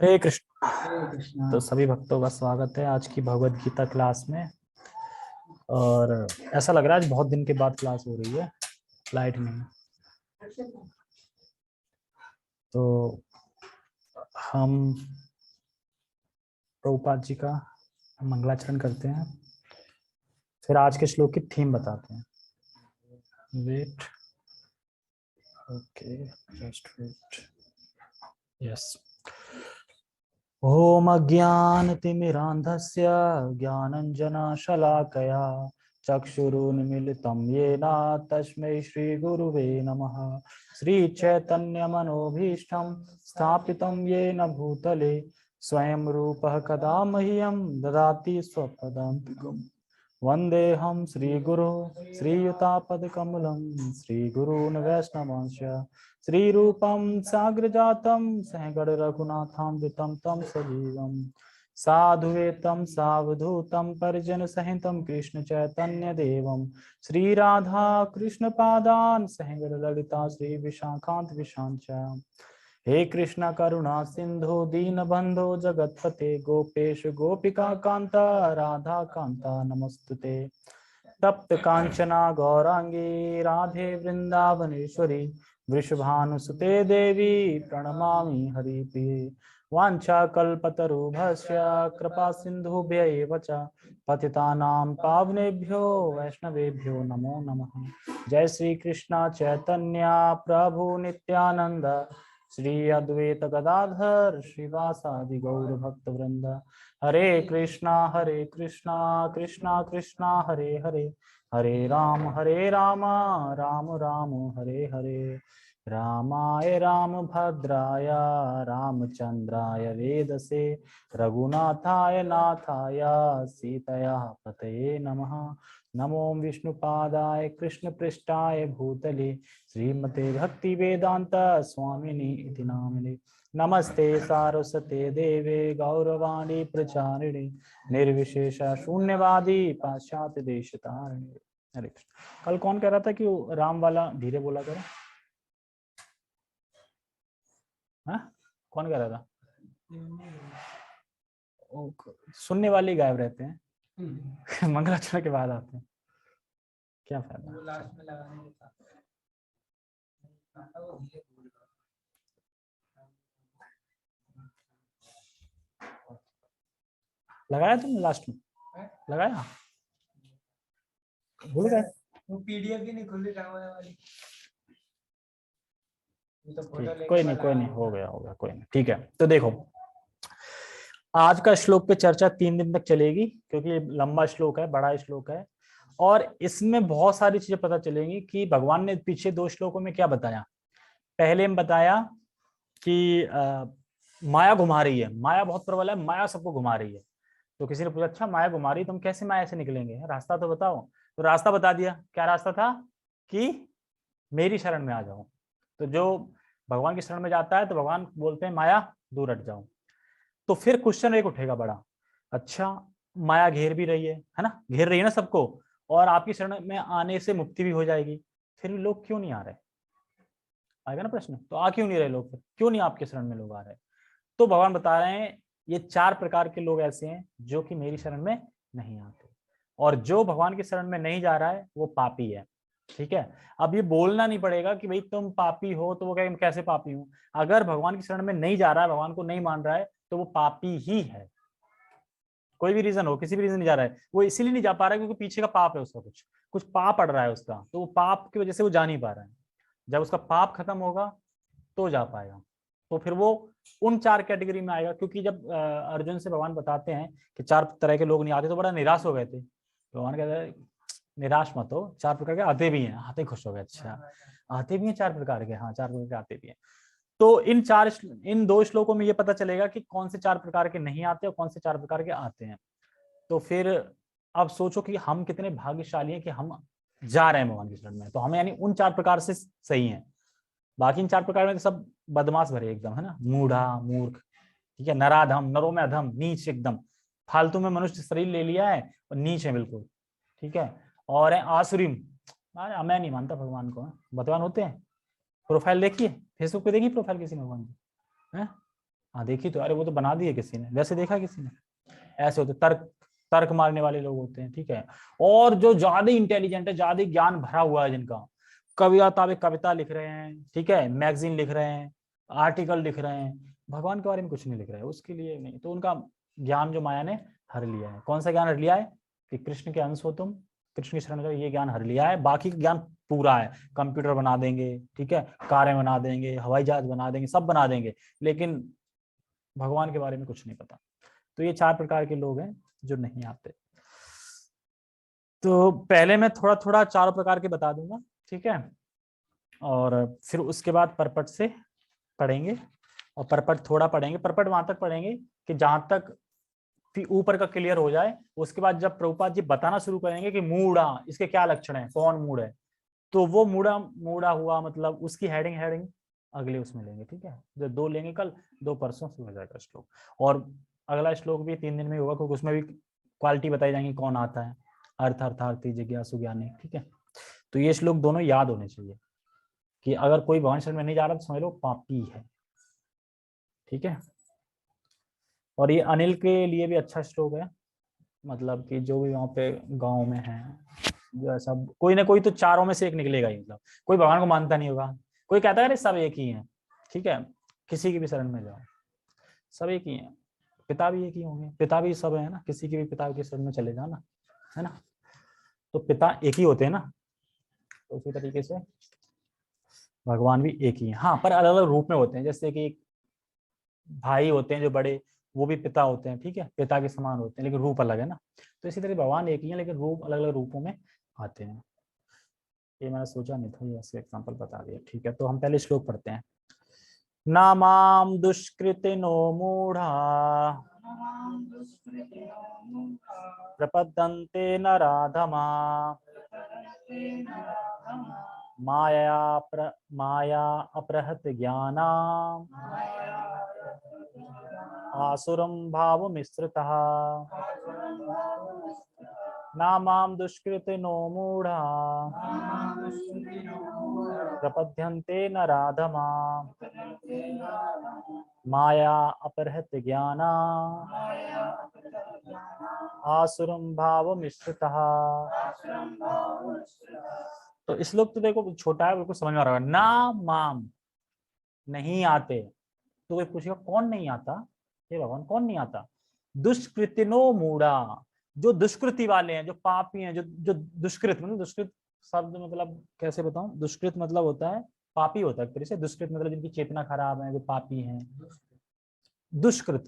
हरे कृष्ण। हरे तो कृष्णा। सभी भक्तों का स्वागत है आज की भगवत गीता क्लास में। और ऐसा लग रहा है आज बहुत दिन के बाद क्लास हो रही है। लाइट नहीं है। तो हम प्रभुपाद जी का मंगलाचरण करते हैं, फिर आज के श्लोक की थीम बताते हैं। Wait, okay, just wait. Yes. ओम अज्ञानतिमिरान्धस्य ज्ञानञ्जनशलाकया चक्षुरुन्मीलितं येन तस्मै श्रीगुरुवे नमः। श्रीचैतन्यमनोभीष्टं स्थापितं येन भूतले स्वयं रूपः कदा मह्यं ददाति स्वपदान्तिकम्। वन्देऽहं श्रीगुरो श्रीयुतापदकमलं श्रीगुरून् वैष्णवांश्च श्रीरूपं साग्रजातं सहगणरघुनाथान्वितं तं सजीवं साधुवेतं सावधूतं परिजनसहितं कृष्णचैतन्यदेवं श्रीराधा कृष्णपादान् सहगणललिता श्रीविशाखान्विशां च। हे कृष्ण करुणा सिंधु दीनबंधो जगतपते गोपेश गोपिका कांता राधा कांता नमस्तुते। तप्त कांचना गौरांगी राधे वृंदावनेश्वरी वृषभानुसुते देवी प्रणमामि हरिप्रिये। वाञ्छाकल्पतरुभ्यश्च कृपा सिन्धुभ्य एव च पतितानां पावनेभ्यो वैष्णवेभ्यो नमो नमः। जय श्री कृष्ण चैतन्य प्रभु नित्यानंद श्री अद्वैत गदाधर श्रीवासादि गौर भक्त वृंद। हरे कृष्णा कृष्णा कृष्णा हरे हरे, हरे राम राम राम हरे हरे। रामाय रामभद्राय रामचंद्राय वेदसे रघुनाथाय नाथाय सीतया पतये नमः। नमो विष्णुपादाय कृष्णपृष्ठाय भूतले श्रीमते भक्ति वेदांत स्वामिनी इति नामिने। नमस्ते सारस्वते देवे गौरवाणी प्रचारिणे निर्विशेष शून्यवादी पाश्चात्य देशतारिणे। हरे कृष्ण। कल कौन कह रहा था कि राम वाला धीरे बोला करो? हाँ, कौन कह रहा था? सुनने वाले गायब रहते हैं मंगलाचरण के बाद आते हैं, क्या फायदा? लास्ट में लगाने के साथ लगाया तुमने लास्ट में? लगाया? भूल गए? वो पीडीएफ ही नहीं खुली रामायण वाली। तो कोई नहीं हो गया कोई नहीं, ठीक है। तो देखो, आज का श्लोक पे चर्चा 3 दिन तक चलेगी क्योंकि ये लंबा श्लोक है, बड़ा श्लोक है और इसमें बहुत सारी चीजें पता चलेंगी कि भगवान ने पीछे 2 श्लोकों में क्या बताया। पहले में बताया कि माया घुमा रही है, माया बहुत प्रबल है, माया सबको घुमा रही है। तो किसी ने पूछा, अच्छा माया घुमा रही, तुम कैसे माया से निकलेंगे, रास्ता तो बताओ। तो रास्ता बता दिया। क्या रास्ता था? कि मेरी शरण में आ जाओ। तो जो भगवान की शरण में जाता है तो भगवान बोलते हैं माया दूर हट जाओ। तो फिर क्वेश्चन एक उठेगा बड़ा, अच्छा माया घेर भी रही है ना, घेर रही है ना सबको, और आपकी शरण में आने से मुक्ति भी हो जाएगी, फिर भी लोग क्यों नहीं आ रहे? आएगा ना प्रश्न। तो आ क्यों नहीं रहे लोग, फिर क्यों नहीं आपके शरण में लोग आ रहे? तो भगवान बता रहे हैं ये 4 प्रकार के लोग ऐसे हैं जो कि मेरी शरण में नहीं आते, और जो भगवान की शरण में नहीं जा रहा है वो पापी है। ठीक है। अब ये बोलना नहीं पड़ेगा कि भाई तुम पापी हो, तो वो कहे कैसे पापी हूं। अगर भगवान की शरण में नहीं जा रहा है, भगवान को नहीं मान रहा है, तो वो पापी ही है। कोई भी रीजन हो, किसी भी रीजन नहीं जा रहा है, वो इसीलिए नहीं जा पा रहा है क्योंकि पीछे का पाप है उसका, कुछ कुछ पाप पड़ रहा है उसका, तो वो पाप की वजह से वो जा नहीं पा रहा है। जब उसका पाप खत्म होगा तो जा पाएगा। तो फिर वो उन 4 कैटेगरी में आएगा। क्योंकि जब अर्जुन से भगवान बताते हैं कि 4 तरह के लोग नहीं आते, तो बड़ा निराश हो गए थे। भगवान कहते हैं निराश मत हो, 4 प्रकार के आते भी हैं। आते खुश हो गए, अच्छा आते भी हैं 4 प्रकार के, हाँ 4 प्रकार के आते भी हैं। तो इन 2 श्लोकों में ये पता चलेगा कि कौन से 4 प्रकार के नहीं आते और कौन से 4 प्रकार के आते हैं। तो फिर अब सोचो कि हम कितने भाग्यशाली हैं कि हम जा रहे हैं भगवान की शरण में। तो हम यानी उन 4 प्रकार से सही हैं। बाकी इन 4 प्रकार में तो सब बदमाश भरे एकदम, है ना, मूढ़ा मूर्ख, ठीक है, नराधम, नरों में अधम, नीच एकदम, फालतू में मनुष्य शरीर ले लिया है और नीच है बिल्कुल। ठीक है। और है आसुरीम, मैं नहीं मानता भगवान को। भगवान होते हैं? प्रोफाइल देखिए, फेसबुक पे देखिए प्रोफाइल किसी ने भगवान की है? हाँ देखी तो, अरे वो तो बना दी है किसी ने, वैसे देखा किसी ने? ऐसे होते तर्क तर्क मारने वाले लोग होते हैं, ठीक है। और जो ज्यादा इंटेलिजेंट है, ज्यादा ज्ञान भरा हुआ है, जिनका कविता लिख रहे हैं, ठीक है, मैगजीन लिख रहे हैं, आर्टिकल लिख रहे हैं, भगवान के बारे में कुछ नहीं लिख रहे हैं, उसके लिए नहीं। तो उनका ज्ञान जो माया ने हर लिया है। कौन सा ज्ञान हर लिया है? कि कृष्ण के अंश हो तुम, कृष्ण की शरण में, ये ज्ञान हर लिया है। बाकी का ज्ञान पूरा है, कंप्यूटर बना देंगे, ठीक है, कारें बना देंगे, हवाई जहाज बना देंगे, सब बना देंगे, लेकिन भगवान के बारे में कुछ नहीं पता। तो ये 4 प्रकार के लोग हैं जो नहीं आते। तो पहले मैं थोड़ा थोड़ा 4 प्रकार के बता दूंगा, ठीक है, और फिर उसके बाद परपट से पढ़ेंगे। और परपट थोड़ा पढ़ेंगे, परपट वहां तक पढ़ेंगे कि जहां तक फिर ऊपर का क्लियर हो जाए। उसके बाद जब प्रभुपाद जी बताना शुरू करेंगे कि मूढ़ा, इसके क्या लक्षण है, कौन मूढ़ है, तो वो मूढ़ा मूढ़ा हुआ, मतलब उसकी हेडिंग हेडिंग अगले उसमें लेंगे, ठीक है। जो 2 लेंगे कल, 2 परसों से हो जाएगा श्लोक। और अगला श्लोक भी 3 दिन में होगा, क्योंकि उसमें भी क्वालिटी बताई जाएंगी, कौन आता है, अर्थ अर्थार्थी जिज्ञासु ज्ञानी, ठीक है। तो ये श्लोक दोनों याद होने चाहिए कि अगर कोई भगवान शरण में नहीं जा रहा तो समझ लो पापी है, ठीक है। और ये अनिल के लिए भी अच्छा श्लोक है, मतलब कि जो भी वहाँ पे गांव में है, जो ऐसा कोई ना कोई तो चारों में से एक निकलेगा ही, मतलब कोई भगवान को मानता नहीं होगा, कोई कहता है अरे सब एक ही हैं, ठीक है, किसी की भी शरण में जाओ, सब एक ही हैं, पिता भी एक ही होंगे, पिता भी सब है ना, किसी के भी पिता की शरण में चले जाओ ना, है ना, तो पिता एक ही होते हैं ना। तो उसी तरीके से भगवान भी एक ही है, हाँ, पर अलग अलग रूप में होते हैं। जैसे कि भाई होते हैं जो बड़े, वो भी पिता होते हैं, ठीक है, पिता के समान होते हैं, लेकिन रूप अलग है ना। तो इसी तरह भगवान एक ही है, लेकिन रूप अलग अलग रूपों में आते हैं। ये मैंने सोचा नहीं था, ये ऐसे एग्जाम्पल बता दिया, ठीक है। तो हम पहले श्लोक पढ़ते हैं। नामाम दुष्कृतिनो मूढ़ा प्रपद्यन्ते नराधमा माया अपहृत ज्ञाना आसुरं भावमिश्रितः नामां दुष्कृतिनो मूढ़ा प्रपद्यन्ते नराधमा माया अपहृत ज्ञाना आसुरं भावमिश्रितः। तो इस लोग तो देखो छोटा है, बिल्कुल समझ में आ रहा है। ना माम, नहीं आते। तो कोई पूछेगा कौन नहीं आता, हे भगवान कौन नहीं आता? दुष्कृतिनो मूढ़ा, जो दुष्कृति वाले हैं, जो पापी हैं, जो दुष्कृत, मतलब दुष्कृत शब्द मतलब कैसे बताऊं, दुष्कृत मतलब होता है पापी होता है एक तरह से, दुष्कृत मतलब जिनकी चेतना खराब है, जो पापी हैं, दुष्कृत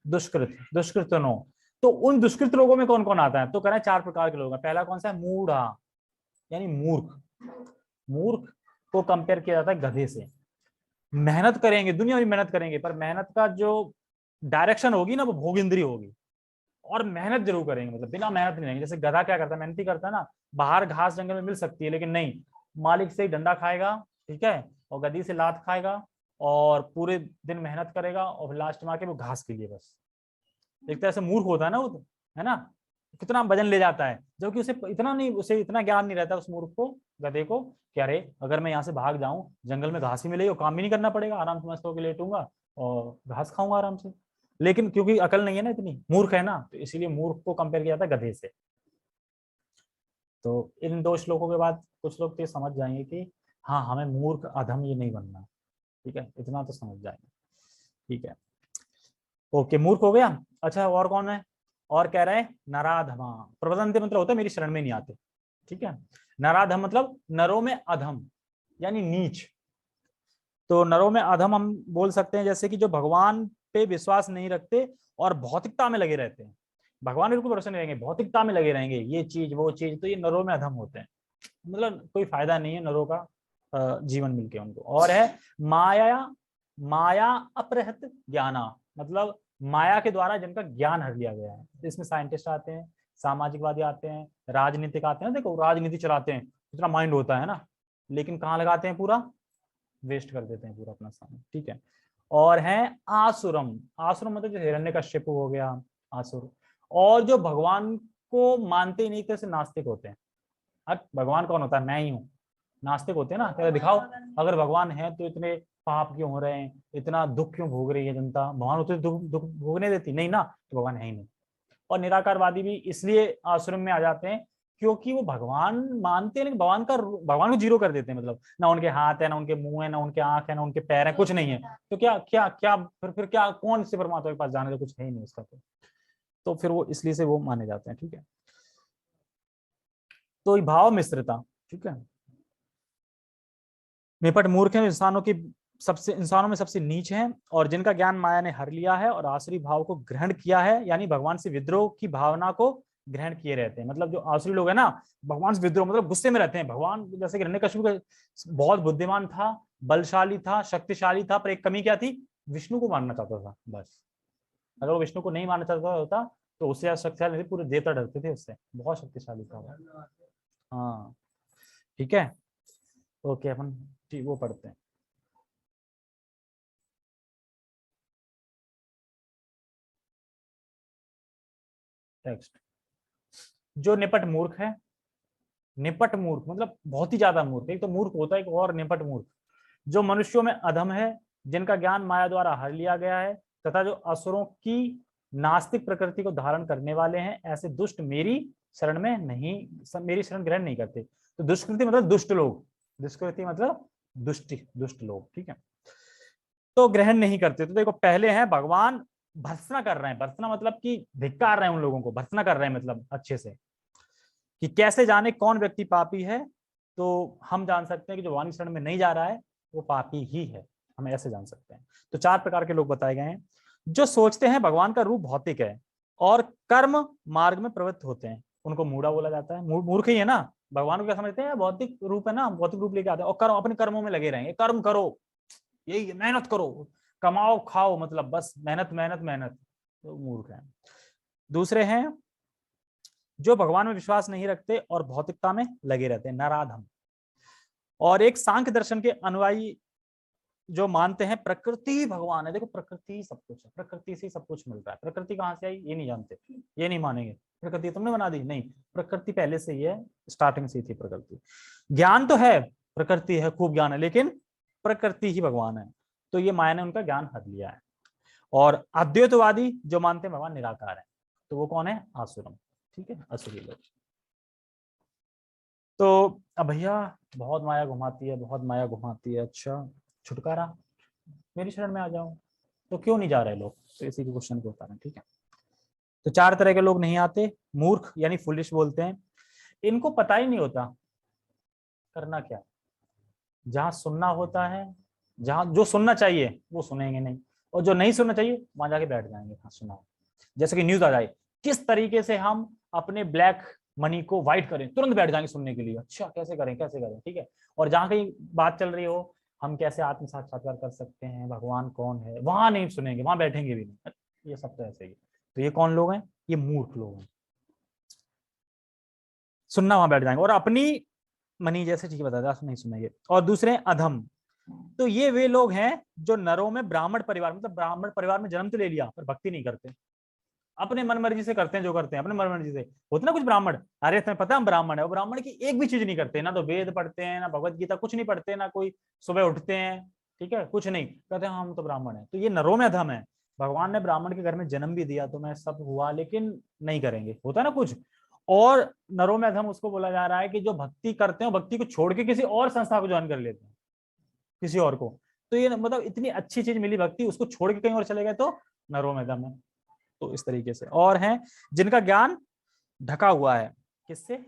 दुष्कृत दुष्कृतनो। तो उन दुष्कृत लोगों में कौन कौन आता है? तो कह रहे हैं 4 प्रकार के लोग हैं। पहला कौन सा है? मूढ़ा, यानी मूर्ख। मूर्ख को कंपेयर किया जाता है गधे से। मेहनत करेंगे, दुनिया में मेहनत करेंगे, पर मेहनत का जो डायरेक्शन होगी ना, वो भोग इंद्री होगी। और मेहनत जरूर करेंगे, मतलब बिना मेहनत नहीं रहेंगे। जैसे गधा क्या करता है, मेहनत ही करता है ना। बाहर घास जंगल में मिल सकती है, लेकिन नहीं, मालिक से ही डंडा खाएगा, ठीक है, और गधी से लात खाएगा, और पूरे दिन मेहनत करेगा, और लास्ट में आके वो घास के लिए बस। एक तरह से मूर्ख होता है ना वो तो, है ना, कितना वजन ले जाता है, जबकि उसे इतना नहीं, उसे इतना ज्ञान नहीं रहता उस मूर्ख को, गधे को, कि अरे अगर मैं यहाँ से भाग जाऊं, जंगल में घास ही मिलेगी और काम भी नहीं करना पड़ेगा, आराम से मस्त होकर लेटूंगा और घास खाऊंगा आराम से। लेकिन क्योंकि अकल नहीं है ना, इतनी मूर्ख है ना, तो इसीलिए मूर्ख को कंपेयर किया जाता है गधे से। तो इन 2 श्लोकों के बाद कुछ लोग तो ये समझ जाएंगे कि हाँ, हमें मूर्ख अधम ये नहीं बनना, ठीक है, इतना तो समझ जाएंगे, ठीक है। ओके, मूर्ख हो गया। अच्छा, और कौन है? और कह रहे हैं नराधमा। प्रबंधन मतलब होता है मेरी शरण में नहीं आते, ठीक है। नराधम मतलब नरों में अधम, यानी नीच। तो नरों में अधम हम बोल सकते हैं जैसे कि जो भगवान पे विश्वास नहीं रखते और भौतिकता में लगे रहते हैं। भगवान बिल्कुल भरोसा नहीं रहेंगे, भौतिकता में लगे रहेंगे, ये चीज वो चीज, तो ये नरों में अधम होते हैं। मतलब कोई फायदा नहीं है नरों का जीवन मिलके उनको। और है माया माया अपहृत ज्ञाना, मतलब माया के द्वारा जिनका ज्ञान हर लिया गया है। इसमें साइंटिस्ट आते हैं, सामाजिकवादी आते हैं, राजनीतिक आते हैं। देखो राजनीति चलाते हैं, इतना माइंड होता है ना, लेकिन कहाँ लगाते हैं, पूरा वेस्ट कर देते हैं पूरा अपना समय, ठीक है। और है आसुरम। आसुरम मतलब जो हिरण्यकश्यप हो गया, आसुर। और जो भगवान को मानते ही नहीं, कैसे नास्तिक होते हैं। भगवान कौन होता है? मैं ही हूँ, नास्तिक होते हैं ना, क्या दिखाओ, अगर भगवान है तो इतने पाप क्यों हो रहे हैं, इतना दुख क्यों भोग रही है जनता, भगवान उसे दुख दुख भोगने देती नहीं ना, तो भगवान है ही नहीं। और निराकारवादी भी इसलिए आश्रम में आ जाते हैं क्योंकि वो भगवान मानते हैं लेकिन भगवान को जीरो कर देते हैं, मतलब ना उनके हाथ है, ना उनके मुंह है, ना उनके आंख है, ना उनके पैर है, कुछ नहीं है। तो क्या क्या क्या फिर क्या कौन से परमात्मा के पास जाने, तो कुछ है ही नहीं उसका। तो फिर वो इसलिए से वो माने जाते हैं। ठीक है, तो ये भाव मिश्रता। ठीक है, निपट मूर्ख है, इंसानों में सबसे नीच है, और जिनका ज्ञान माया ने हर लिया है और आसुरी भाव को ग्रहण किया है, यानी भगवान से विद्रोह की भावना को ग्रहण किए रहते हैं। मतलब जो आसुरी लोग है ना, भगवान से विद्रोह मतलब गुस्से में रहते हैं। भगवान जैसे कि हिरण्यकशिपु का बहुत बुद्धिमान था, बलशाली था, शक्तिशाली था, पर एक कमी क्या थी, विष्णु को मानना चाहता था बस। अगर वो विष्णु को नहीं मानना चाहता होता तो उससे ज्यादा शक्तिशाली नहीं थे, पूरे देवता डरते थे उससे, बहुत शक्तिशाली था वो। हाँ, ठीक है, ओके, अपन वो पढ़ते हैं। टेक्स्ट, जो निपट मूर्ख है, निपट मूर्ख मतलब बहुत ही ज्यादा मूर्ख, एक तो मूर्ख होता है, एक और निपट मूर्ख, जो मनुष्यों में अधम है, जिनका ज्ञान माया द्वारा हर लिया गया है, तथा जो असुरों की नास्तिक प्रकृति को धारण करने वाले हैं, ऐसे दुष्ट मेरी शरण में नहीं, मेरी शरण ग्रहण नहीं करते। तो दुष्कृति मतलब दुष्ट लोग, दुष्कृति मतलब दुष्ट लोग। ठीक है, तो ग्रहण नहीं करते। तो देखो, पहले हैं भगवान भर्त्सना कर रहे हैं, भर्त्सना मतलब कि धिक्कार रहे हैं उन लोगों को, भर्त्सना कर रहे हैं मतलब अच्छे से, कि कैसे जाने कौन व्यक्ति पापी है। तो हम जान सकते हैं कि जो वाणी शरण में नहीं जा रहा है वो पापी ही है, हम ऐसे जान सकते हैं। तो 4 प्रकार के लोग बताए गए हैं। जो सोचते हैं भगवान का रूप भौतिक है और कर्म मार्ग में प्रवृत्त होते हैं, उनको मूढ़ा बोला जाता है। मूर्ख ही है ना, भगवान को क्या समझते हैं, भौतिक रूप है ना, भौतिक रूप लेके आते हैं और कर्म, अपने कर्मों में लगे रहेंगे, कर्म करो, यही मेहनत करो, कमाओ खाओ, मतलब बस मेहनत मेहनत मेहनत, तो मूर्ख है। दूसरे हैं जो भगवान में विश्वास नहीं रखते और भौतिकता में लगे रहते हैं, नराधम। और एक सांख्य दर्शन के अनुयायी जो मानते हैं प्रकृति ही भगवान है। देखो, प्रकृति ही सब कुछ है, प्रकृति से ही सब कुछ मिल रहा है। प्रकृति कहाँ से आई ये नहीं जानते, ये नहीं मानेंगे, प्रकृति तुमने बना दी, नहीं, प्रकृति पहले से ही है, स्टार्टिंग से ही थी प्रकृति। ज्ञान तो है, प्रकृति है, खूब ज्ञान है, लेकिन प्रकृति ही भगवान है। तो ये माया ने उनका ज्ञान हर लिया है। और अद्वैतवादी जो मानते हैं भगवान निराकार है, तो वो कौन है, आसुरम। ठीक है, असुरी लोग। तो अब भैया बहुत माया घुमाती है, बहुत माया घुमाती है, अच्छा छुटकारा, मेरी शरण में आ जाओ, तो क्यों नहीं जा रहे लोग, तो इसी के क्वेश्चन को बता रहे हैं। ठीक है, तो 4 तरह के लोग नहीं आते। मूर्ख यानी फुलिश बोलते हैं, इनको पता ही नहीं होता करना क्या, जहां सुनना होता है, जहां जो सुनना चाहिए वो सुनेंगे नहीं, और जो नहीं सुनना चाहिए वहां जाके बैठ जाएंगे, हाँ सुनाओ। जैसे कि न्यूज आ जाए, किस तरीके से हम अपने ब्लैक मनी को व्हाइट करें, तुरंत बैठ जाएंगे सुनने के लिए, अच्छा कैसे करें कैसे करें। ठीक है, और जहां कहीं बात चल रही हो, हम कैसे आत्म साक्षात्कार कर सकते हैं, भगवान कौन है, वहां नहीं सुनेंगे, वहां बैठेंगे भी नहीं। ये सब तो ऐसे ही। तो ये कौन लोग हैं, ये मूर्ख लोग हैं, सुनना वहां बैठ जाएंगे और अपनी मनी जैसे चीज बताते नहीं सुनेंगे। और दूसरे अधम, तो ये वे लोग हैं जो नरों में ब्राह्मण परिवार, मतलब ब्राह्मण परिवार में जन्म तो ले लिया पर भक्ति नहीं करते, अपने मन मर्जी से करते हैं, जो करते हैं अपने मन मर्जी से। होते ना कुछ ब्राह्मण, अरे तुम्हें पता है हम ब्राह्मण है, वो ब्राह्मण की एक भी चीज नहीं करते, ना तो वेद पढ़ते हैं, ना भगवत गीता, कुछ नहीं पढ़ते, ना कोई सुबह उठते हैं, ठीक है, कुछ नहीं कहते हैं हम तो ब्राह्मण है। तो ये नरों में अधम है। भगवान ने ब्राह्मण के घर में जन्म भी दिया, तो मैं सब हुआ, लेकिन नहीं करेंगे, होता ना कुछ। और नरों में अधम उसको बोला जा रहा है कि जो भक्ति करते हैं, भक्ति को छोड़ के किसी और संस्था को ज्वाइन कर लेते हैं, किसी और को। तो ये मतलब इतनी अच्छी चीज मिली भक्ति, उसको छोड़ के कहीं और चले गए तो नरों में दम है। तो इस तरीके से और हैं जिनका ज्ञान ढका हुआ है, किससे,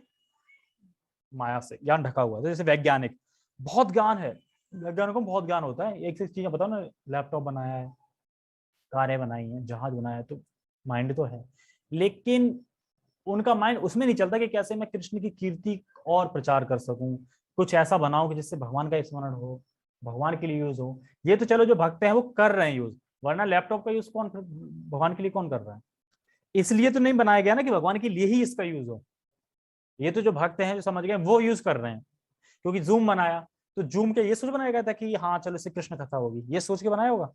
माया से ज्ञान ढका हुआ है। तो जैसे वैज्ञानिक, बहुत ज्ञान है, वैज्ञानिकों को बहुत ज्ञान होता है, एक से एक चीजें बताओ ना, लैपटॉप बनाया है, कारें बनाई हैं, जहाज बनाया है, तो माइंड तो है, लेकिन उनका माइंड उसमें नहीं चलता कि कैसे मैं कृष्ण की कीर्ति और प्रचार कर सकूं, कुछ ऐसा बनाऊं कि जिससे भगवान का स्मरण हो, भगवान के लिए यूज हो। ये तो चलो जो भक्त हैं वो कर रहे हैं यूज, वरना लैपटॉप का यूज कौन, भगवान के लिए कौन कर रहा है। इसलिए तो नहीं बनाया गया ना कि भगवान के लिए ही इसका यूज हो। ये तो जो भक्त हैं जो समझ गए वो यूज कर रहे हैं, क्योंकि जूम बनाया, तो जूम के ये सोच बनाया गया था कि हाँ चलो इससे कृष्ण कथा होगी, ये सोच के बनाया होगा,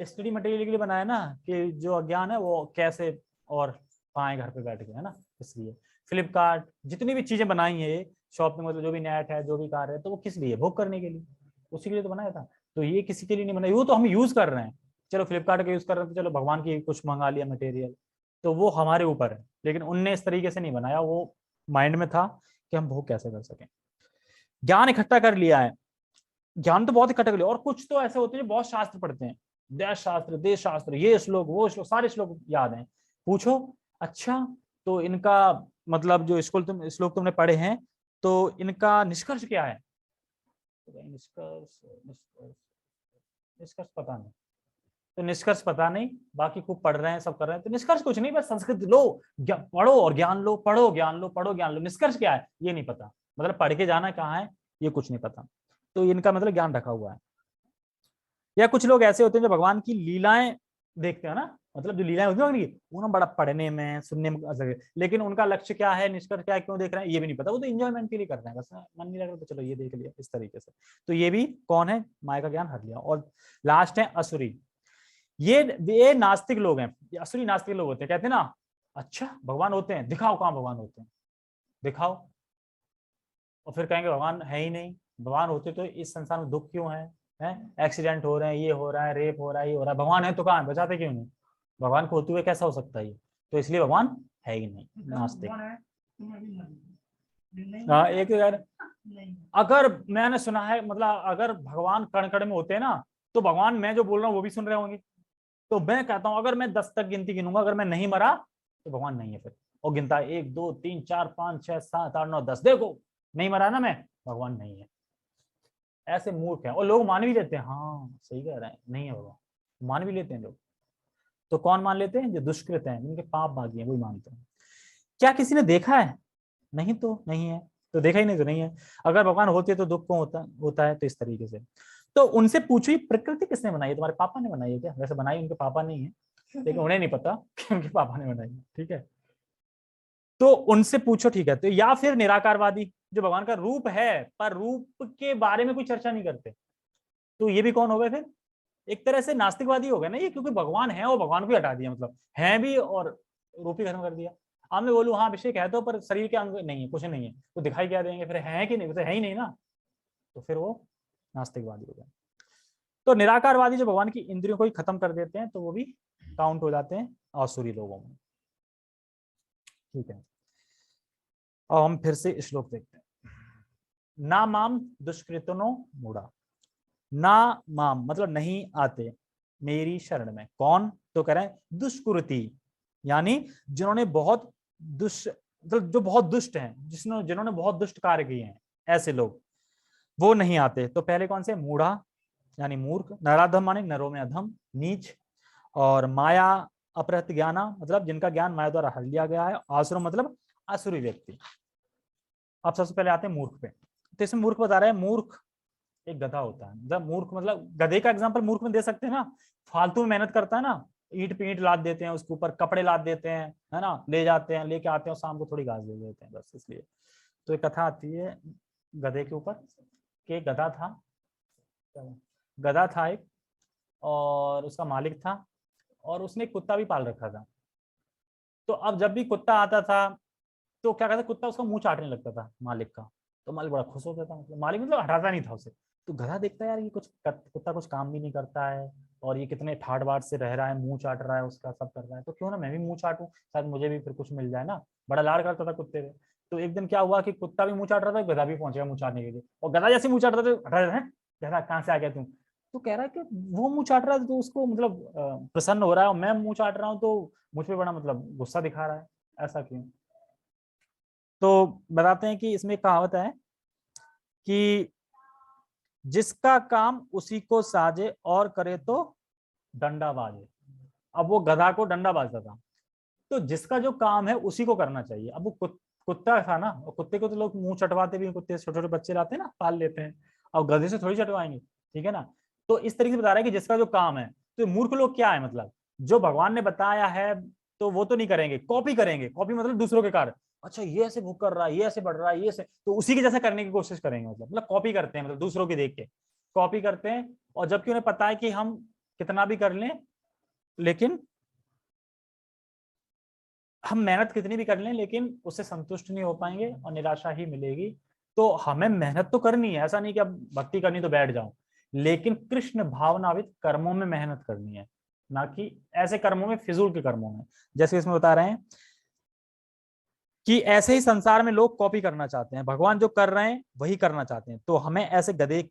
स्टडी मटेरियल के लिए बनाया ना, कि जो अज्ञान है वो कैसे और पाए घर पे बैठ के, है ना। इसलिए फ्लिपकार्ट जितनी भी चीजें बनाई है, शॉपिंग मतलब जो भी नेट है, जो भी कार है, तो वो किस लिए, भोग करने के लिए, उसी के लिए तो बनाया था। तो ये किसी के लिए नहीं बनाई, वो तो हम यूज कर रहे हैं, चलो फ्लिपकार्ट का यूज कर रहे हैं तो चलो भगवान की कुछ मंगा लिया मटेरियल, तो वो हमारे ऊपर है। लेकिन उनने इस तरीके से नहीं बनाया, वो माइंड में था कि हम भोग कैसे कर सकें। ज्ञान इकट्ठा कर लिया है, ज्ञान तो बहुत इकट्ठा कर लिया, और कुछ तो ऐसे होते हैं जो बहुत शास्त्र पढ़ते हैं, देश शास्त्र, ये श्लोक वो श्लोक, सारे श्लोक याद हैं। पूछो अच्छा तो इनका मतलब जो श्लोक तुमने पढ़े हैं तो इनका निष्कर्ष क्या है? तो निष्कर्ष निष्कर्ष निष्कर्ष पता नहीं, तो निष्कर्ष पता नहीं, बाकी खूब पढ़ रहे हैं, सब कर रहे हैं, तो निष्कर्ष कुछ नहीं, बस संस्कृत लो, पढ़ो और ज्ञान लो, पढ़ो ज्ञान लो, पढ़ो ज्ञान लो, निष्कर्ष क्या है ये नहीं पता, मतलब पढ़ के जाना कहाँ है ये कुछ नहीं पता। तो इनका मतलब ज्ञान रखा हुआ है। या कुछ लोग ऐसे होते हैं जो भगवान की लीलाएं देखते हैं ना, मतलब जो लीलाएं होती है वो ना बड़ा पढ़ने में सुनने में, लेकिन उनका लक्ष्य क्या है, निष्कर्ष क्या है, क्यों देख रहे हैं ये भी नहीं पता, वो तो इंजॉयमेंट के लिए कर रहे हैं, बस मन नहीं लग रहा तो चलो ये देख लिया, इस तरीके से। तो ये भी कौन है, माया का ज्ञान हर लिया। और लास्ट है असुरी, ये नास्तिक लोग हैं, ये असुरी नास्तिक लोग होते हैं, कहते हैं ना अच्छा भगवान होते हैं, दिखाओ कहाँ भगवान होते हैं, दिखाओ, और फिर कहेंगे भगवान है ही नहीं, भगवान होते तो इस संसार में दुख क्यों है, एक्सीडेंट हो रहे हैं, ये हो रहा है, रेप हो रहा है, ये हो रहा है, भगवान है तो कहाँ है, बचाते क्यों नहीं, भगवान को होते हुए कैसा हो सकता है ये, तो इसलिए भगवान है ही नहीं, नास्तिक। हाँ एक यार, अगर मैंने सुना है मतलब अगर भगवान कण कण में होते हैं ना तो भगवान मैं जो बोल रहा हूँ वो भी सुन रहे होंगे, तो मैं कहता हूं अगर मैं 10 तक गिनती गिनूंगा, अगर मैं नहीं मरा तो भगवान नहीं है फिर, और गिनता है 1 2 3 4 5 6 7 8 9 10, देखो नहीं मरा ना मैं, भगवान नहीं है। ऐसे मूर्ख है, और लोग मान भी लेते हैं, हाँ सही कह रहे हैं नहीं है भगवान, मान भी लेते हैं लोग। तो कौन मान लेते हैं, जो दुष्कृत हैं, जिनके पाप भागी हैं, वही मानते हैं। क्या किसी ने देखा है, नहीं तो नहीं है, तो देखा ही नहीं तो नहीं है। अगर भगवान होते तो दुख को होता है, तो इस तरीके से। तो उनसे पूछो प्रकृति किसने बनाई है, तुम्हारे पापा ने बनाई है क्या? वैसे बनाई उनके पापा नहीं है, लेकिन उन्हें नहीं पता कि उनके पापा ने बनाई है, ठीक है। तो उनसे पूछो, ठीक है। तो या फिर निराकारवादी, जो भगवान का रूप है पर रूप के बारे में कोई चर्चा नहीं करते, तो ये भी कौन हो गए फिर, एक तरह से नास्तिकवादी हो गए ना ये, क्योंकि भगवान है और भगवान को ही हटा दिया, मतलब है भी और रूप ही खत्म कर दिया। अब मैं बोलूँ हाँ अभिषेक है तो, पर शरीर के अंग नहीं है, कुछ नहीं है, तो दिखाई क्या देंगे फिर, है कि नहीं, तो है ही नहीं ना, तो फिर वो नास्तिकवादी हो गए। तो निराकारवादी जो भगवान की इंद्रियों को ही खत्म कर देते हैं, तो वो भी काउंट हो जाते हैं आसुरी लोगों में, ठीक है। अब हम फिर से श्लोक देखते हैं। ना माम दुष्कृतनो मूढ़ा, ना माम मतलब नहीं आते मेरी शरण में, कौन, तो कह रहे हैं दुष्कृति, यानी जिन्होंने बहुत दुष्ट, मतलब जो बहुत दुष्ट हैं, जिन्होंने बहुत दुष्ट कार्य किए हैं, ऐसे लोग वो नहीं आते। तो पहले कौन से, मूढ़ा यानी मूर्ख, नराधम माने नरों में अधम, नीच, और माया अपहृत ज्ञाना मतलब जिनका ज्ञान माया द्वारा हर लिया गया है, आसुर मतलब असुरी व्यक्ति। अब सबसे पहले आते हैं मूर्ख पे। तो इसमें मूर्ख बता रहे हैं, मूर्ख एक गधा होता है, मतलब मूर्ख मतलब गधे का एग्जांपल मूर्ख में दे सकते हैं ना, फालतू में मेहनत करता है ना, ईंट पे ईंट लाद देते हैं, उसके ऊपर कपड़े लाद देते हैं, है ना, ले जाते हैं, लेके आते हैं और शाम को थोड़ी घास दे देते हैं, बस इसलिए। तो एक कथा आती है गधे के ऊपर, कि गधा था, गधा था एक, और उसका मालिक था, और उसने एक कुत्ता भी पाल रखा था। तो अब जब भी कुत्ता आता था तो क्या कहता, कुत्ता उसका मुंह चाटने लगता था मालिक का, तो मालिक बड़ा खुश होता था, मतलब मालिक मतलब हटाता नहीं था उसे। तो गधा देखता है यार ये कुत्ता कुछ काम भी नहीं करता है, और ये कितने ठाट बाट से रह रहा है, मुंह चाट रहा है उसका, सब कर रहा है, तो क्यों ना मैं भी मुंह चाटूं, शायद मुझे भी फिर कुछ मिल जाए ना। बड़ा लाड करता था कुत्ते से। तो एक दिन क्या हुआ कि कुत्ता भी मुंह चाट रहा था, गधा भी पहुंच गया मुंह चाटने के लिए, और गधा जैसे मुंह चाट रहा था, हटा रहे, गधा कहाँ से आ गया तुम? तो कह रहा है कि वो मुंह चाट रहा है तो उसको मतलब प्रसन्न हो रहा है, और मैं मुंह चाट रहा हूँ तो मुझ पे बड़ा मतलब गुस्सा दिखा रहा है, ऐसा क्यों? तो बताते हैं कि इसमें कहावत है कि जिसका काम उसी को साजे और करे तो डंडा बाजे। अब वो गधा को डंडा बाजता था, तो जिसका जो काम है उसी को करना चाहिए। अब वो कुत्ता था ना, और कुत्ते को तो लोग मुंह चटवाते भी, कुत्ते छोटे छोटे बच्चे लाते हैं ना, पाल लेते हैं, अब गधे से थोड़ी चटवाएंगे, ठीक है ना। तो इस तरीके से बता रहा है कि जिसका जो काम है, तो मूर्ख लोग क्या है, मतलब जो भगवान ने बताया है तो वो तो नहीं करेंगे, कॉपी करेंगे, कॉपी मतलब दूसरों के कार्य, अच्छा ये ऐसे भूख कर रहा है, ये ऐसे बढ़ रहा है, ये ऐसे, तो उसी के जैसा करने की कोशिश करेंगे, मतलब कॉपी करते हैं, मतलब दूसरों की देख के कॉपी करते हैं। और जबकि उन्हें पता है कि हम कितना भी कर लें, लेकिन हम मेहनत कितनी भी कर लें, लेकिन उससे संतुष्ट नहीं हो पाएंगे और निराशा ही मिलेगी। तो हमें मेहनत तो करनी है, ऐसा नहीं कि अब भक्ति करनी तो बैठ जाओ, लेकिन कृष्ण भावनावित कर्मों में मेहनत करनी है, ना कि ऐसे कर्मों में, फिजूल के कर्मों में। जैसे इसमें बता रहे हैं कि ऐसे ही संसार में लोग कॉपी करना चाहते हैं, भगवान जो कर रहे हैं वही करना चाहते हैं। तो हमें ऐसे गधे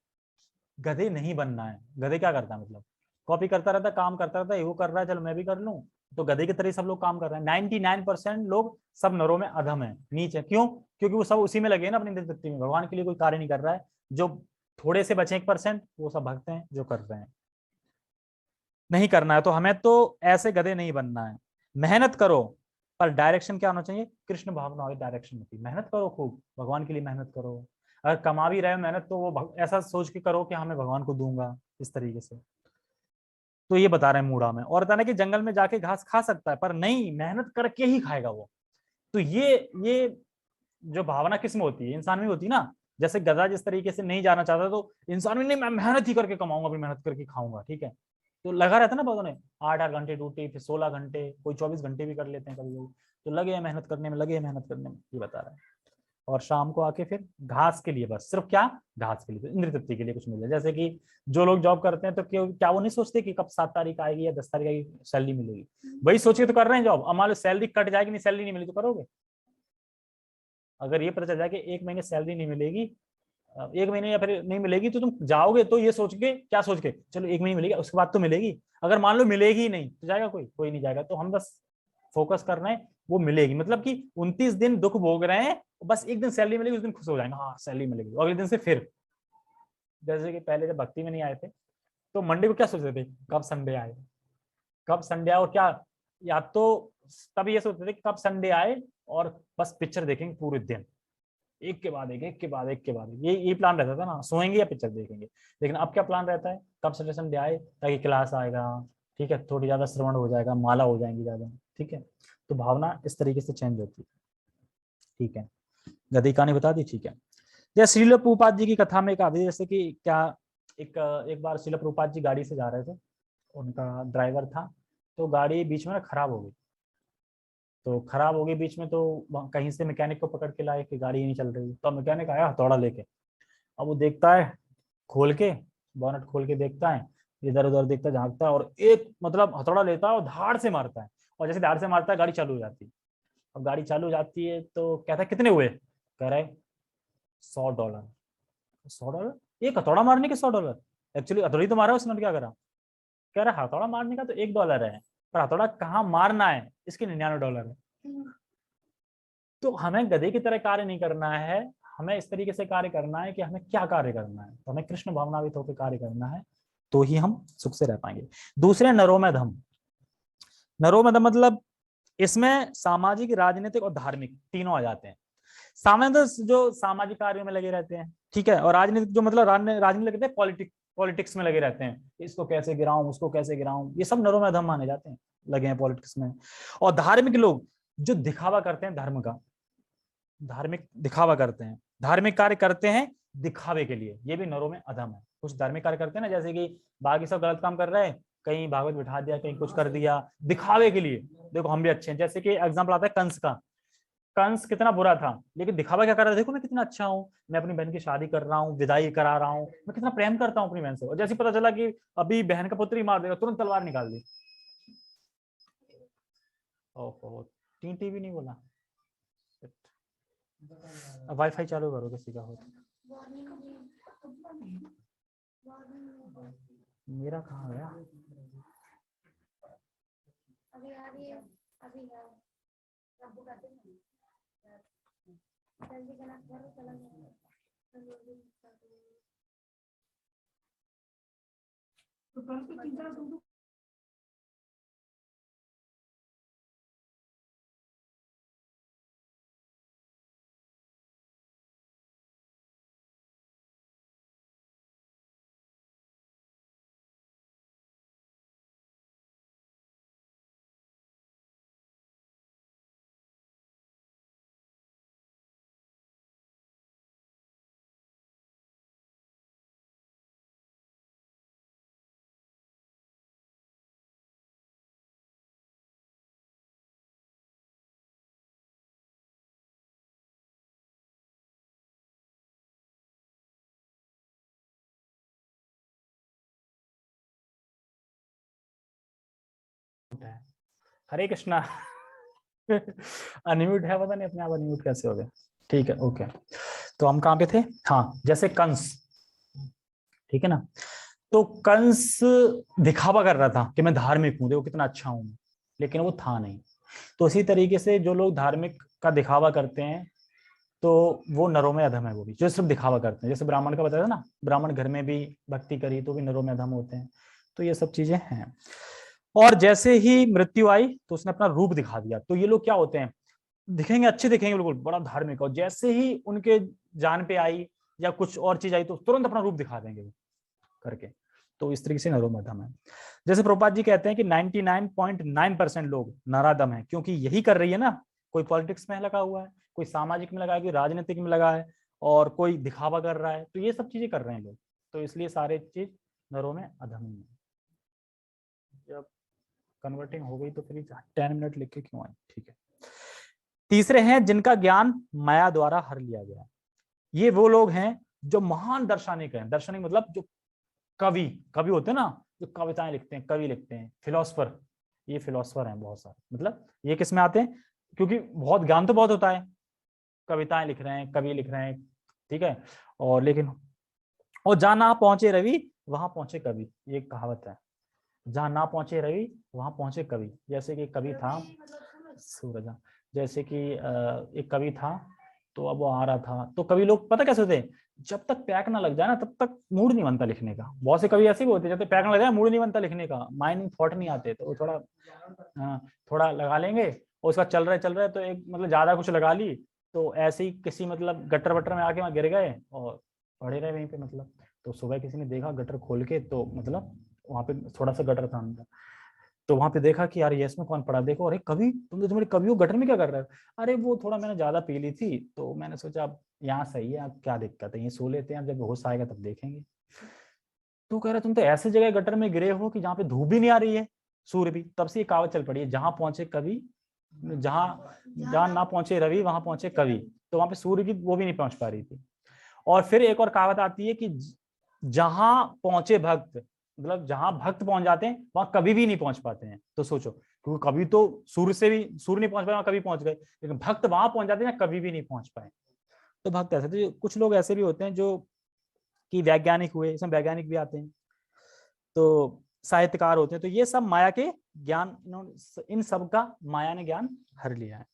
गधे नहीं बनना है। गधे क्या करता है, मतलब कॉपी करता रहता, काम करता रहता है, वो कर रहा है चलो मैं भी कर लूं। तो गधे की तरह सब लोग काम कर रहे हैं। 99% लोग सब नरों में अधम है, नीच है। क्यों? क्योंकि वो सब उसी में लगे हैं ना, अपनी वृत्ति में, भगवान के लिए कोई कार्य नहीं कर रहा है। जो थोड़े से बचे 1%, वो सब भक्त हैं जो कर रहे हैं। नहीं करना है तो हमें तो ऐसे गधे नहीं बनना है। मेहनत करो, पर डायरेक्शन क्या होना चाहिए? कृष्ण भावना वाली डायरेक्शन होती है। मेहनत करो खूब, भगवान के लिए मेहनत करो। अगर कमा भी रहे हो मेहनत, तो वो ऐसा सोच के करो कि हाँ मैं भगवान को दूंगा, इस तरीके से। तो ये बता रहे हैं मूड़ा में। और बताना कि जंगल में जाके घास खा सकता है, पर नहीं, मेहनत करके ही खाएगा वो। तो ये जो भावना किस में होती है? इंसान में होती है ना। जैसे गधा जिस तरीके से नहीं जाना चाहता, तो इंसान में नहीं, मैं मेहनत ही करके कमाऊंगा, अपनी मेहनत करके खाऊंगा, ठीक है। तो लगा रहता है ना बहुतों ने, 8-8 घंटे ड्यूटी, फिर 16 घंटे, कोई 24 घंटे भी कर लेते हैं कभी कभी। तो लगे हैं मेहनत करने में, लगे हैं मेहनत करने में, ये बता रहा है। और शाम को आके फिर घास के लिए, बस सिर्फ क्या? घास के लिए, तो इंद्र तृप्ति के लिए कुछ मिल जाए। जैसे कि जो लोग जॉब करते हैं, तो क्यों क्या वो नहीं सोचते कि कब 7 तारीख आएगी या 10 तारीख आएगी, सैलरी मिलेगी? वही सोच के तो कर रहे हैं जॉब। अब मान लो सैलरी कट जाएगी, नहीं सैलरी नहीं मिली, तो करोगे? अगर ये पता चल जाए कि 1 महीने सैलरी नहीं मिलेगी, 1 महीने या फिर नहीं मिलेगी, तो तुम जाओगे तो ये सोच के, क्या सोच के, चलो 1 महीने मिलेगी, उसके बाद तो मिलेगी। अगर मान लो मिलेगी ही नहीं, तो जाएगा कोई? कोई नहीं जाएगा। तो हम बस फोकस कर रहे हैं वो मिलेगी, मतलब कि 29 दिन दुख भोग रहे हैं, बस एक दिन सैलरी मिलेगी, उस दिन खुश हो जाएंगे, हाँ सैलरी मिलेगी। अगले दिन से फिर, जैसे कि पहले जब भक्ति में नहीं आए थे, तो मंडे को क्या सोच रहे थे? कब संडे आए, कब संडे आए, और क्या, या तो तब ये सोचते थे कि कब संडे आए, और बस पिक्चर देखेंगे पूरे दिन, एक के बाद एक, एक के बाद एक के बाद एक। ये प्लान रहता था ना, सोएंगे या पिक्चर देखेंगे। लेकिन अब क्या प्लान रहता है? कब सैटरडे संडे आए, ताकि क्लास आएगा, ठीक है, थोड़ी ज्यादा श्रवण हो जाएगा, माला हो जाएंगी ज्यादा, ठीक है। तो भावना इस तरीके से चेंज होती है, ठीक है। गधी कहानी बता दी, ठीक है। जैसे श्रील प्रभुपाद जी की कथा में एक आदि, जैसे कि क्या, एक एक बार श्रील प्रभुपाद जी गाड़ी से जा रहे थे, उनका ड्राइवर था, तो गाड़ी बीच में ना खराब हो गई। तो खराब हो गई बीच में, तो कहीं से मैकेनिक को पकड़ के लाए कि गाड़ी ही नहीं चल रही। तो मैकेनिक आया हथौड़ा लेके। अब वो देखता है, खोल के, बोनट खोल के देखता है, इधर उधर देखता, झांकता है, और एक मतलब हथौड़ा लेता है और धाड़ से मारता है। और जैसे धाड़ से मारता है, गाड़ी चालू हो जाती है। अब गाड़ी चालू हो जाती है, तो कहता है कितने हुए? कह रहा है $100। $100? एक हथौड़ा मारने के $100? एक्चुअली हथौड़ी तो मारा, उसने क्या करा? कह रहा हथौड़ा मारने का तो $1 है, पर हथौड़ा कहाँ मारना है इसके $99 है। तो हमें गधे की तरह कार्य नहीं करना है, हमें इस तरीके से कार्य करना है कि हमें क्या कार्य करना है, तो हमें कृष्ण भावनावित होकर कार्य करना है, तो ही हम सुख से रह पाएंगे। दूसरे, नरोमध्यम। नरोमध्यम मतलब इसमें सामाजिक, राजनीतिक और धार्मिक तीनों आ जाते हैं। सामान्य तो जो सामाजिक कार्यों में लगे रहते हैं, ठीक है, और राजनीतिक जो मतलब राजनीति लगे रहते हैं, पॉलिटिक्स में लगे रहते हैं, इसको कैसे गिराऊं, उसको कैसे गिराऊं, ये सब नरोमध्यम माने जाते हैं, लगे हैं पॉलिटिक्स में। और धार्मिक लोग जो दिखावा करते हैं धर्म का, धार्मिक दिखावा करते हैं, धार्मिक कार्य करते हैं दिखावे के लिए, ये भी नरों में अधम है। कुछ धार्मिक कार्य करते हैं ना, जैसे कि बाकी सब गलत काम कर रहे हैं, कहीं भागवत बिठा दिया, कहीं कुछ कर दिया दिखावे के लिए, देखो हम भी अच्छे हैं। जैसे कि एग्जाम्पल आता है कंस का। कंस कितना बुरा था, लेकिन दिखावा क्या कर रहा था, देखो मैं कितना अच्छा हूँ, मैं अपनी बहन की शादी कर रहा हूँ, विदाई करा रहा हूँ, मैं कितना प्रेम करता हूँ अपनी बहन से। और जैसे पता चला कि अभी बहन का पुत्र ही मार देगा, तुरंत तलवार निकाल दी। ओहो, टी भी नहीं बोला। अब वाईफाई चालू करो किसी का हो तो। मेरा कहाँ गया? अभी आ रही है, अभी है। जल्दी कनेक्ट करो, चला जाए। हरे कृष्णा। अनम्यूट है, पता नहीं अपने आप अनम्यूट कैसे हो गया। ठीक है, ओके। तो हम कहाँ पे थे? हाँ, जैसे कंस, ठीक है ना। तो कंस दिखावा कर रहा था कि मैं धार्मिक हूं, देखो कितना अच्छा हूं, लेकिन वो था नहीं। तो इसी तरीके से जो लोग धार्मिक का दिखावा करते हैं तो वो नरों में अधम है, वो भी जो सिर्फ दिखावा करते हैं। जैसे ब्राह्मण का बताया था ना, ब्राह्मण घर में भी भक्ति करी तो भी नरों में अधम होते हैं। तो ये सब चीजें हैं। और जैसे ही मृत्यु आई तो उसने अपना रूप दिखा दिया। तो ये लोग क्या होते हैं, दिखेंगे अच्छे, दिखेंगे बिल्कुल बड़ा धार्मिक, और जैसे ही उनके जान पे आई या कुछ और चीज आई तो तुरंत अपना रूप दिखा देंगे करके। तो इस तरीके से नरोमध्यम है। जैसे प्रभुपाद जी कहते हैं कि 99.9% लोग नराधम है, क्योंकि यही कर रही है ना, कोई पॉलिटिक्स में लगा हुआ है, कोई सामाजिक में लगा है, कोई राजनीतिक में लगा है, और कोई दिखावा कर रहा है। तो ये सब चीजें कर रहे हैं लोग, तो इसलिए सारे चीज नरों में अधम ही है। जब कन्वर्टिंग हो गई तो फिर 10 मिनट लिख के क्यों आए? ठीक है। तीसरे हैं जिनका ज्ञान माया द्वारा हर लिया गया। ये वो लोग हैं जो महान दार्शनिक हैं। दार्शनिक मतलब जो कवि, कवि होते हैं ना, जो कविताएं लिखते हैं, कवि लिखते हैं, फिलोसफर। ये फिलोसफर हैं बहुत सारे, मतलब ये किस में आते हैं, क्योंकि बहुत ज्ञान तो बहुत होता है, कविताएं लिख रहे हैं, कवि लिख रहे हैं, ठीक है। और लेकिन और जहां ना पहुंचे रवि वहां पहुंचे कवि, ये कहावत है। जहां ना पहुंचे रवि वहां पहुंचे कवि। जैसे कि कवि था सूरज, जैसे कि एक कवि था, तो अब वो आ रहा था, तो कवि लोग पता कैसे होते हैं, जब तक पैक ना लग जाए ना तब तक मूड नहीं बनता लिखने का। बहुत से कवि ऐसे भी होते हैं, जब तक पैक ना लग जाए मूड नहीं बनता लिखने का, माइंड थॉट नहीं आते, तो वो थोड़ा थोड़ा लगा लेंगे, और उसका चल रहा है तो एक मतलब ज्यादा कुछ लगा ली, तो ऐसे ही किसी मतलब गटर वटर में आके वहां गिर गए और पड़े रहे वहीं पे। मतलब तो सुबह किसी ने देखा गटर खोल के, तो मतलब वहां पे थोड़ा सा गटर था अंदर, तो वहां पे देखा कि यार ये इसमें कौन पड़ा, देखो अरे कवि, तुम्हारे कवि हो, गटर में क्या कर रहे हो? अरे वो थोड़ा मैंने ज्यादा पी ली थी, तो मैंने सोचा अब यहाँ सही है, अब क्या दिक्कत है, ये सो लेते हैं, अब जब होश आएगा तब देखेंगे। तो कह रहे तुम तो ऐसे जगह गटर में गिरे हो कि जहाँ पे धूप भी नहीं आ रही है, सूर्य भी। तब से ये कहावत चल पड़ी है, जहां पहुंचे कवि, जहां जहां ना पहुंचे रवि वहां पहुंचे कवि। तो वहां पे सूर्य की वो भी नहीं पहुंच पा रही थी। और फिर एक और कहावत आती है कि जहां पहुंचे भक्त, मतलब जहां भक्त पहुंच जाते हैं वहां कभी भी नहीं पहुंच पाते हैं। तो सोचो, क्योंकि कभी तो सूर्य से भी, सूर्य नहीं पहुंच पाए वहां कभी पहुंच गए, लेकिन भक्त वहां पहुंच जाते हैं कभी भी नहीं पहुंच पाए। तो भक्त ऐसे, तो कुछ लोग ऐसे भी होते हैं जो कि वैज्ञानिक हुए, इसमें वैज्ञानिक भी आते हैं, तो साहित्यकार होते हैं। तो ये सब माया के ज्ञान, इन सब का माया ने ज्ञान हर लिया है।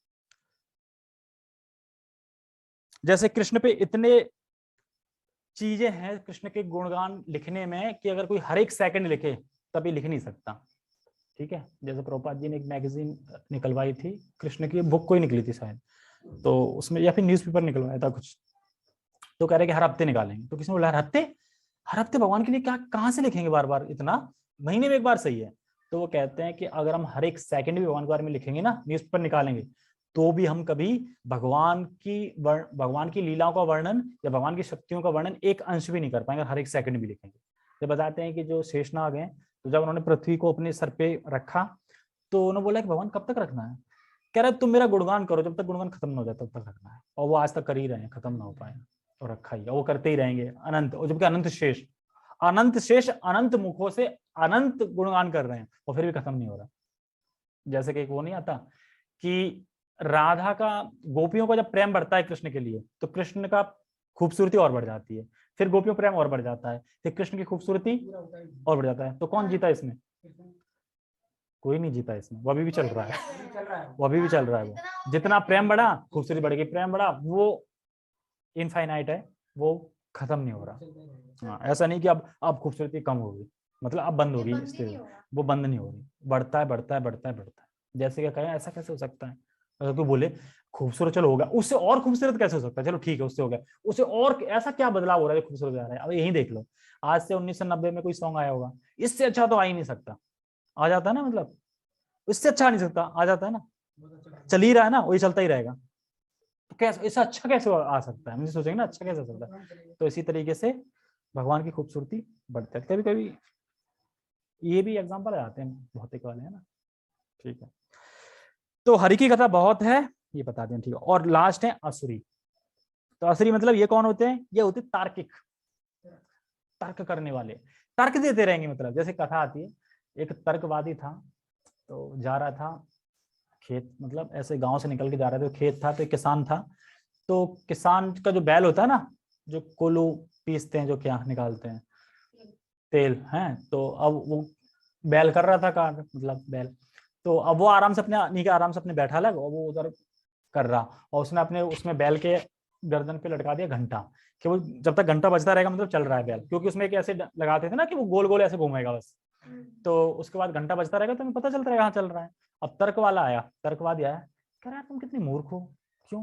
जैसे कृष्ण पे इतने चीजें हैं कृष्ण के गुणगान लिखने में कि अगर कोई हर एक सेकंड लिखे तभी लिख नहीं सकता, ठीक है। जैसे प्रभुपाद जी ने एक मैगजीन निकलवाई थी, कृष्ण की बुक कोई निकली थी शायद, तो उसमें या फिर न्यूज़पेपर निकलवाया था कुछ, तो कह रहे कि हर हफ्ते निकालेंगे। तो किसी ने बोला हर हफ्ते भगवान के लिए क्या, कहाँ से लिखेंगे बार बार इतना, महीने में एक बार सही है। तो वो कहते हैं कि अगर हम हर एक सेकंड भी भगवान के बारे में लिखेंगे ना, न्यूज़पेपर निकालेंगे, तो भी हम कभी भगवान की लीलाओं का वर्णन या भगवान की शक्तियों का वर्णन एक अंश भी नहीं कर पाएंगे, हर एक सेकंड भी लिखेंगे। जब बताते हैं कि जो शेषनाग हैं, तो जब उन्होंने पृथ्वी को अपने सर पे रखा, तो उन्होंने बोला कि भगवान कब तक रखना है? कह रहे तुम मेरा गुणगान करो, जब तक गुणगान खत्म ना हो जाए तब तक रखना है। और वो आज तक कर ही रहे हैं, खत्म ना हो पाए, और रखा ही, वो करते ही रहेंगे अनंत। और जबकि अनंत शेष अनंत मुखों से अनंत गुणगान कर रहे हैं, और फिर भी खत्म नहीं हो रहा। जैसे कि एक वो नहीं आता कि राधा का, गोपियों का जब प्रेम बढ़ता है कृष्ण के लिए, तो कृष्ण का खूबसूरती और बढ़ जाती है, फिर गोपियों प्रेम और बढ़ जाता है, फिर कृष्ण की खूबसूरती और बढ़ जाता है। तो कौन जीता इसमें? कोई नहीं जीता इसमें, वो अभी भी चल रहा है, वो अभी भी चल रहा है। वो जितना प्रेम बढ़ा खूबसूरती बढ़ेगी, प्रेम बढ़ा, वो इनफाइनाइट है, वो खत्म नहीं हो रहा। हाँ, ऐसा नहीं कि अब खूबसूरती कम होगी, मतलब अब बंद होगी, वो बंद नहीं हो रही, बढ़ता है बढ़ता है बढ़ता है बढ़ता है। जैसे क्या कहें, ऐसा कैसे हो सकता है? अगर कोई बोले खूबसूरत चलो हो गया, उससे और खूबसूरत कैसे हो सकता है? चलो ठीक है उससे हो गया, उससे और ऐसा क्या बदलाव हो रहा है खूबसूरत जा रहा है? अब यही देख लो, आज से 1990 में कोई सॉन्ग आया होगा, इससे अच्छा तो आ ही नहीं सकता। आ जाता है ना, मतलब इससे अच्छा नहीं सकता, आ जाता है ना, चल ही रहा है ना, वही चलता ही रहेगा। तो कैसे इससे अच्छा कैसे आ सकता है? मुझे सोचेंगे ना अच्छा कैसे आ सकता है। तो इसी तरीके से भगवान की खूबसूरती बढ़ती है। कभी कभी ये भी एग्जाम्पल आते हैं भौतिक वाले, है ना। ठीक है, तो हरि की कथा बहुत है, ये बता दें, ठीक है। और लास्ट है असुरी। तो असुरी मतलब ये कौन होते हैं? ये होते तार्किक, तर्क करने वाले, तर्क देते रहेंगे। मतलब जैसे कथा आती है, एक तर्कवादी था, तो जा रहा था खेत, मतलब ऐसे गांव से निकल के जा रहा था, तो खेत था, तो एक किसान था। तो किसान का जो बैल होता है ना, जो कोल्हू पीसते हैं, जो क्या निकालते हैं तेल हैं, तो अब वो बैल कर रहा था काम, मतलब बैल। तो अब वो आराम से अपने नीचे आराम से अपने बैठा लगा, वो उधर कर रहा, और उसने अपने उसमें बैल के गर्दन पे लटका दिया घंटा, कि वो जब तक घंटा बजता रहेगा मतलब चल रहा है बैल, क्योंकि उसमें एक ऐसे लगाते थे ना कि वो गोल गोल ऐसे घूमेगा बस। तो उसके बाद घंटा बजता रहेगा तो तुम्हें पता चलता रहेगा हाँ चल रहा है। अब तर्क वाला आया, तर्कवादी आया, कह रहा है तुम कितने मूर्ख हो, क्यों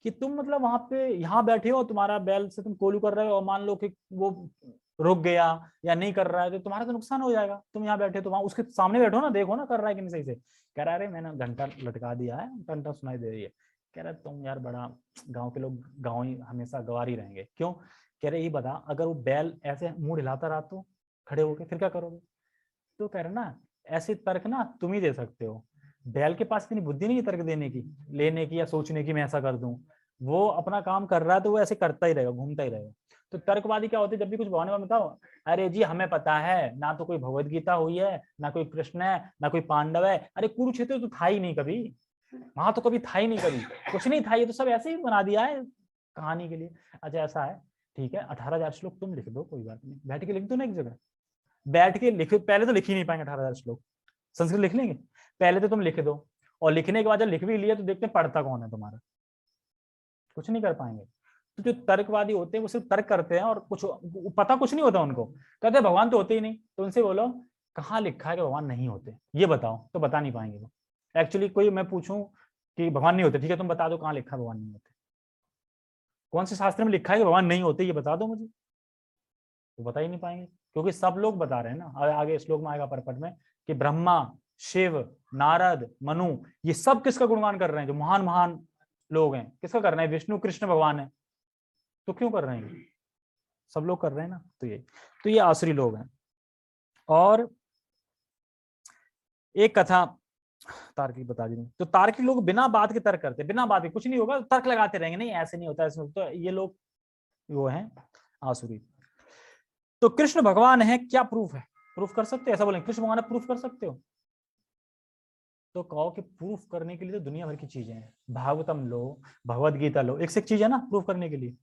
कि तुम मतलब वहां पे यहाँ बैठे हो, तुम्हारा बैल से तुम कोलू कर रहे हो, और मान लो कि वो रुक गया या नहीं कर रहा है तो तुम्हारा तो नुकसान हो जाएगा। तुम यहाँ बैठे तो वहां उसके सामने बैठो ना, देखो ना कर रहा है कि नहीं सही से। कह रहा है अरे मैंने घंटा लटका दिया है, घंटा सुनाई दे रही है। कह रहा है तुम यार बड़ा, गाँव के लोग गाँव ही हमेशा गवार ही रहेंगे, क्यों। कह रहे ये बता, अगर वो बैल ऐसे मुंह हिलाता रहा तो खड़े होके फिर क्या करोगे। तो कह रहे ना ऐसे तर्क ना तुम ही दे सकते हो, बैल के पास इतनी बुद्धि नहीं है तर्क देने की, लेने की या सोचने की मैं ऐसा कर दूं। वो अपना काम कर रहा है तो वो ऐसे करता ही रहेगा, घूमता ही रहेगा। तो तर्कवादी क्या होते हैं, जब भी कुछ भगवान में बताओ, अरे जी हमें पता है, ना तो कोई भगवत गीता हुई है, ना कोई कृष्ण है, ना कोई पांडव है, अरे कुरुक्षेत्र तो था ही नहीं कभी, वहां तो कभी था ही नहीं, कभी कुछ नहीं था, ये तो सब ऐसे ही बना दिया है कहानी के लिए। अच्छा ऐसा है, ठीक है 18,000 श्लोक तुम लिख दो, कोई बात नहीं, बैठ के लिख दो ना एक जगह, बैठ के लिख, पहले तो लिख ही नहीं पाएंगे 18,000 श्लोक, संस्कृत लिख लेंगे, पहले तो तुम लिख दो, और लिखने के बाद जब लिख भी लिया तो देखते हैं पढ़ता कौन है तुम्हारा, कुछ नहीं कर पाएंगे। तो जो तर्कवादी होते हैं वो सिर्फ तर्क करते हैं, और कुछ पता कुछ नहीं होता उनको, कहते हैं भगवान तो होते ही नहीं, तो उनसे बोलो कहाँ लिखा है कि भगवान नहीं होते, ये बताओ, तो बता नहीं पाएंगे वो। एक्चुअली कोई मैं पूछूं कि भगवान नहीं होते, ठीक है तुम बता दो कहाँ लिखा है भगवान नहीं होते, कौन से शास्त्र में लिखा है कि भगवान नहीं होते, ये बता दो मुझे, तो बता ही नहीं पाएंगे, क्योंकि सब लोग बता रहे हैं ना। आगे श्लोक में आएगा परपट में कि ब्रह्मा, शिव, नारद, मनु, ये सब किसका गुणगान कर रहे हैं, जो महान महान लोग हैं, किसका कर रहे हैं, विष्णु कृष्ण भगवान है, तो क्यों कर रहे हैं, सब लोग कर रहे हैं ना। तो ये आसुरी लोग हैं। और एक कथा तार्किक बता दी, तो तार्किक लोग बिना बात के तर्क करते, बिना बात के कुछ नहीं होगा तर्क लगाते रहेंगे, नहीं ऐसे नहीं होता, ऐसे तो ये लोग वो हैं आसुरी। तो कृष्ण भगवान है, क्या प्रूफ है, प्रूफ कर सकते हैं, ऐसा बोलेंगे कृष्ण भगवान है, प्रूफ कर सकते हो, तो कहो कि प्रूफ करने के लिए तो दुनिया भर की चीजें हैं, भागवतम लो, भगवत गीता लो, एक से एक चीज है ना प्रूफ करने के लिए,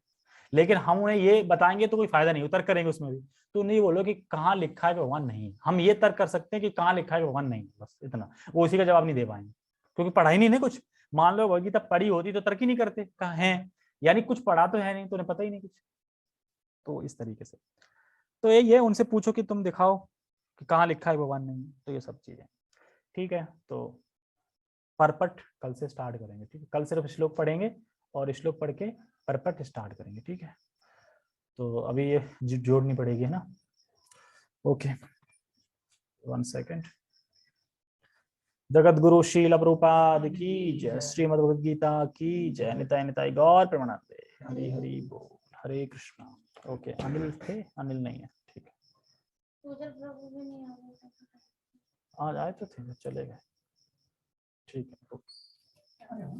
लेकिन हम उन्हें ये बताएंगे तो कोई फायदा नहीं, तर्क करेंगे उसमें भी, तो नहीं बोलो कि कहाँ लिखा है कि भगवान नहीं है, हम ये तर्क कर सकते हैं कि कहाँ लिखा है कि भगवान नहीं है, बस इतना, वो उसी का जवाब नहीं दे पाएंगे, क्योंकि पढ़ाई नहीं ना कुछ। मान लो भगवत गीता पढ़ी होती तो तर्क ही नहीं करते, कहाँ है, यानी कुछ पढ़ा तो है नहीं, तो उन्हें पता ही नहीं कुछ। तो इस तरीके से, तो ये उनसे पूछो कि तुम दिखाओ कि कहाँ लिखा है भगवान नहीं, तो ये सब चीजें, ठीक है। तो परपट कल से स्टार्ट करेंगे, ठीक है, कल सिर्फ श्लोक पढ़ेंगे और श्लोक पढ़ के परपट स्टार्ट करेंगे, ठीक है। तो अभी ये जोड़नी पड़ेगी ना, ओके 1 सेकेंड। जगत गुरु शील प्रभुपाद की जय, श्रीमद् भगवद गीता की जय, निताय निताय गौर प्रेमानंदे, हरि हरि बोल, हरे कृष्णा। ओके अनिल थे, अनिल नहीं है, ठीक है, उधर प्रभु भी नहीं आ रहे थे। आज आए तो थे, चले गए, ठीक है।